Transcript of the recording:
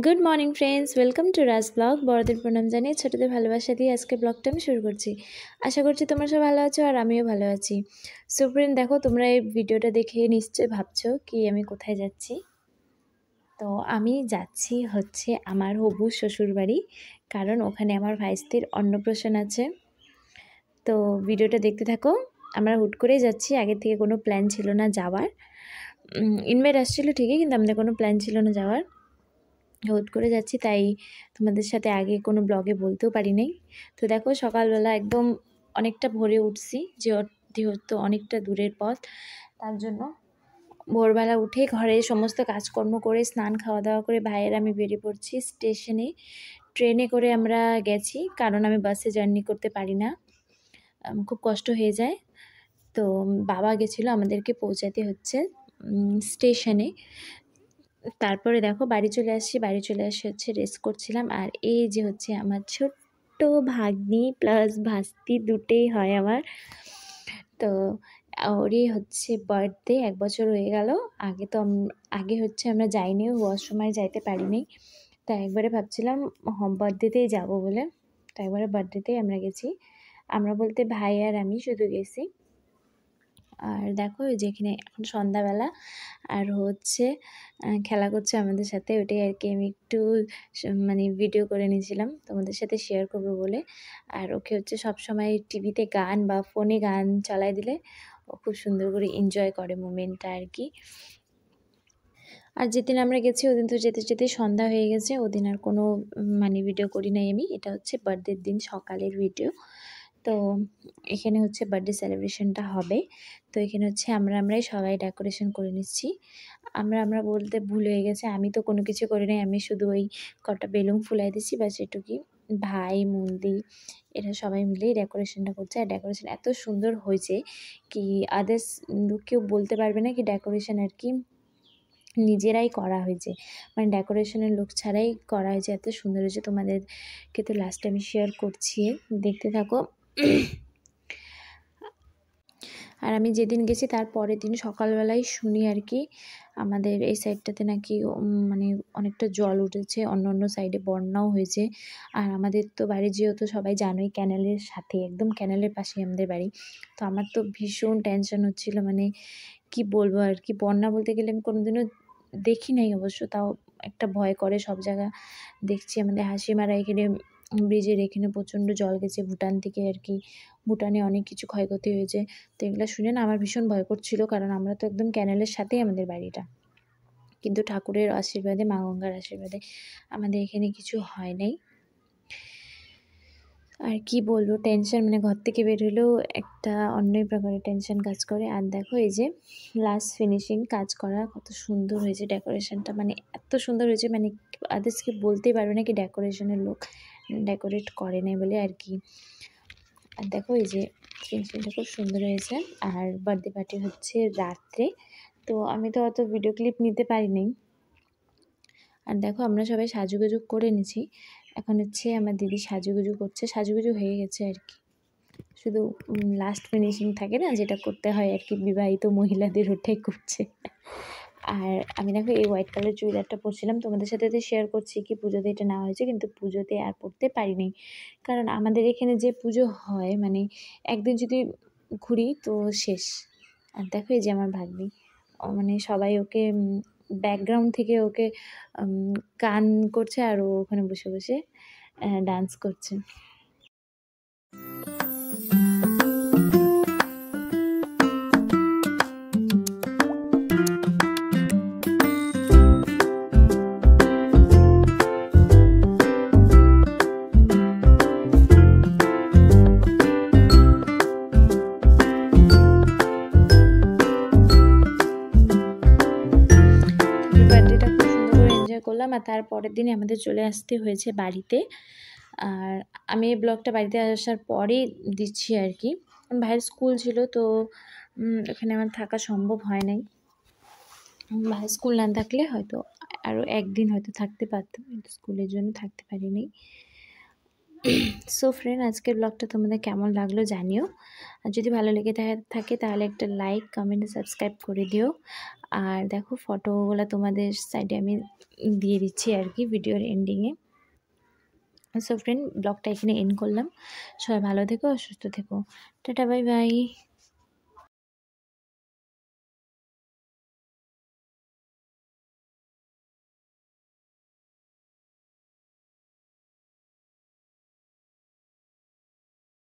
Good morning friends, welcome to Raj blog. বড়দের প্রণাম জানিয়ে ছোটদের ভালোবাসা দিয়ে আজকে ব্লগটা আমি শুরু করছি। আশা করছি তোমরা সব ভালো আছো আর আমিও ভালো আছি। সো ফ্রেন্ড, দেখো তোমরা এই ভিডিওটা দেখে নিশ্চয়ই ভাবছো কি আমি কোথায় যাচ্ছি। তো আমি যাচ্ছি হচ্ছে আমার হবু শ্বশুর বাড়ি, কারণ ওখানে আমার ভাইস্তির অন্নপ্রাশন আছে। তো ভিডিওটা দেখতে থাকো। আমরা হুট করেই যাচ্ছি, আগের থেকে কোনো প্ল্যান ছিল না যাওয়ার। ইনভাইট আসছিলো ঠিকই, কিন্তু আমাদের কোনো প্ল্যান ছিল না যাওয়ার। হুট করে যাচ্ছি, তাই তোমাদের সাথে আগে কোনো ব্লগে বলতেও পারি নাই। তো দেখো সকালবেলা একদম অনেকটা ভোরে উঠছি, যেহেতু অনেকটা দূরের পথ, তার জন্য ভোরবেলা উঠে ঘরে সমস্ত কাজকর্ম করে স্নান খাওয়া দাওয়া করে ভাইয়ের আমি বেরিয়ে পড়ছি স্টেশনে। ট্রেনে করে আমরা গেছি, কারণ আমি বাসে জার্নি করতে পারি না, খুব কষ্ট হয়ে যায়। তো বাবা গেছিলো, আমাদেরকে পৌঁছাতে হচ্ছে স্টেশনে। তারপরে দেখো বাড়ি চলে আসছি, বাড়ি চলে আসি হচ্ছে রেস্ট করছিলাম। আর এই যে হচ্ছে আমার ছোট্ট ভাগ্নি প্লাস ভাস্তি, দুটোই হয় আমার। তো ওরই হচ্ছে বার্থডে, 1 বছর হয়ে গেল। আগে হচ্ছে আমরা যাইনি, হওয়ার সময় যাইতে পারিনি। তাই একবারে ভাবছিলাম বার্থডেতেই যাবো বলে, তাই একবারে বার্থডেতেই আমরা গেছি। আমরা বলতে ভাই আর আমি শুধু গেছি। আর দেখো এই যে এখানে এখন সন্ধ্যাবেলা, আর হচ্ছে খেলা করছে আমাদের সাথে, ওটাই আর কি আমি একটু মানে ভিডিও করে নিয়েছিলাম তোমাদের সাথে শেয়ার করব বলে। আর ওকে হচ্ছে সবসময় টিভিতে গান বা ফোনে গান চালায় দিলে ও খুব সুন্দর করে এনজয় করে মোমেন্টটা আর কি। আর যেদিন আমরা গেছি ওদিন তো যেতে যেতে সন্ধ্যা হয়ে গেছে, ওদিন আর কোনো মানে ভিডিও করি নাই আমি। এটা হচ্ছে বার্থডের দিন সকালের ভিডিও। তো এখানে হচ্ছে বার্থডে সেলিব্রেশনটা হবে। তো এখানে হচ্ছে আমরাই সবাই ডেকোরেশন করে নিচ্ছি। আমরা বলতে ভুল হয়ে গেছে, আমি তো কোনো কিছু করি নাই, আমি শুধু ওই কটা বেলুন ফুলাই দিচ্ছি ব্যাস এটুকুই। ভাই, মুন্দি এরা সবাই মিলেই ডেকোরেশনটা করছে। আর ডেকোরেশন এত সুন্দর হয়েছে কি আদার্স কেউ বলতে পারবে না কি ডেকোরেশন আর কি নিজেরাই করা হয়েছে, মানে ডেকোরেশনের লোক ছাড়াই করা হয়েছে। এত সুন্দর হয়েছে, তোমাদেরকে তো লাস্টে আমি শেয়ার করছি, দেখতে থাকো। আর আমি যেদিন গেছি তার পরের দিন সকালবেলায় শুনি আর কি আমাদের এই সাইডটাতে নাকি মানে অনেকটা জল উঠেছে, অন্য সাইডে বন্যাও হয়েছে। আর আমাদের তো বাড়ি যেহেতু সবাই জানোই ক্যানেলের সাথে, একদম ক্যানেলের পাশেই আমাদের বাড়ি। তো আমার তো ভীষণ টেনশন হচ্ছিল, মানে কি বলবো আর কি, বন্যা বলতে গেলে আমি কোনোদিনও দেখি নাই অবশ্য, তাও একটা ভয় করে। সব জায়গা দেখছি আমাদের হাসিমারা এখানে ব্রিজের এখানে প্রচণ্ড জল গেছে ভুটান থেকে আর কি, ভুটানে অনেক কিছু ক্ষয়ক্ষতি হয়েছে। তো এগুলো শুনে না আমার ভীষণ ভয় করছিল, কারণ আমরা তো একদম ক্যানেলের সাথেই আমাদের বাড়িটা। কিন্তু ঠাকুরের আশীর্বাদে, মা গঙ্গার আশীর্বাদে আমাদের এখানে কিছু হয় নাই। আর কি বলবো, টেনশন, মানে ঘর থেকে বের হলেও একটা অন্যই প্রকারের টেনশন কাজ করে। আর দেখো এই যে লাস্ট ফিনিশিং কাজ করা, কত সুন্দর হয়েছে ডেকোরেশনটা, মানে এত সুন্দর হয়েছে, মানে আদার্সকে বলতেই পারবে না কি ডেকোরেশনের লোক ডেকোরেট করে নাই বলে আর কি। আর দেখো এই যে ফিনিশিংটা খুব সুন্দর হয়েছে। আর বার্থডে পার্টি হচ্ছে রাত্রে, তো আমি তো অত ভিডিও ক্লিপ নিতে পারিনি। আর দেখো আমরা সবাই সাজুগুজু করে নিয়েছি, এখন হচ্ছে আমার দিদি সাজুগুজু করছে, সাজুগুজু হয়ে গেছে আর কি। শুধু লাস্ট ফিনিশিং থাকে না, যেটা করতে হয় আর কি বিবাহিত মহিলাদের, ওটাই করছে। আর আমি দেখো এই হোয়াইট কালার চুড়িদারটা পরছিলাম, তোমাদের সাথে তো শেয়ার করছি কি পুজোতে এটা নেওয়া হয়েছে, কিন্তু পুজোতে আর পরতে পারিনি, কারণ আমাদের এখানে যে পুজো হয় মানে একদিন যদি ঘুরি তো শেষ। আর দেখো এই যে আমার ভাগ্নি, মানে সবাই ওকে ব্যাকগ্রাউন্ড থেকে ওকে গান করছে, আর ও ওখানে বসে বসে ডান্স করছে। বার্থডেটা খুব সুন্দর করে এনজয় করলাম। আর তারপরের দিনই আমাদের চলে আসতে হয়েছে বাড়িতে। আর আমি এই ব্লগটা বাড়িতে আসার পরেই দিচ্ছি আর কি, ভাইয়ের স্কুল ছিল, তো এখানে আমার থাকা সম্ভব হয় নাই। ভাইয়ের স্কুল না থাকলে হয়তো আরও একদিন হয়তো থাকতে পারতাম, কিন্তু স্কুলের জন্য থাকতে পারিনি। সো ফ্রেন্ড, আজকের ব্লগটা তোমাদের কেমন লাগলো জানিও। আর যদি ভালো লেগে থাকে তাহলে একটা লাইক, কমেন্ট, সাবস্ক্রাইব করে দিও। আর দেখো ফটোগুলো তোমাদের সাইডে আমি দিয়ে দিচ্ছি আর কি ভিডিওর এন্ডিংয়ে। সো ফ্রেন্ড, ব্লগটা এখানে এন্ড করলাম। সবাই ভালো থেকো, সুস্থ থেকো। Tata, bye bye.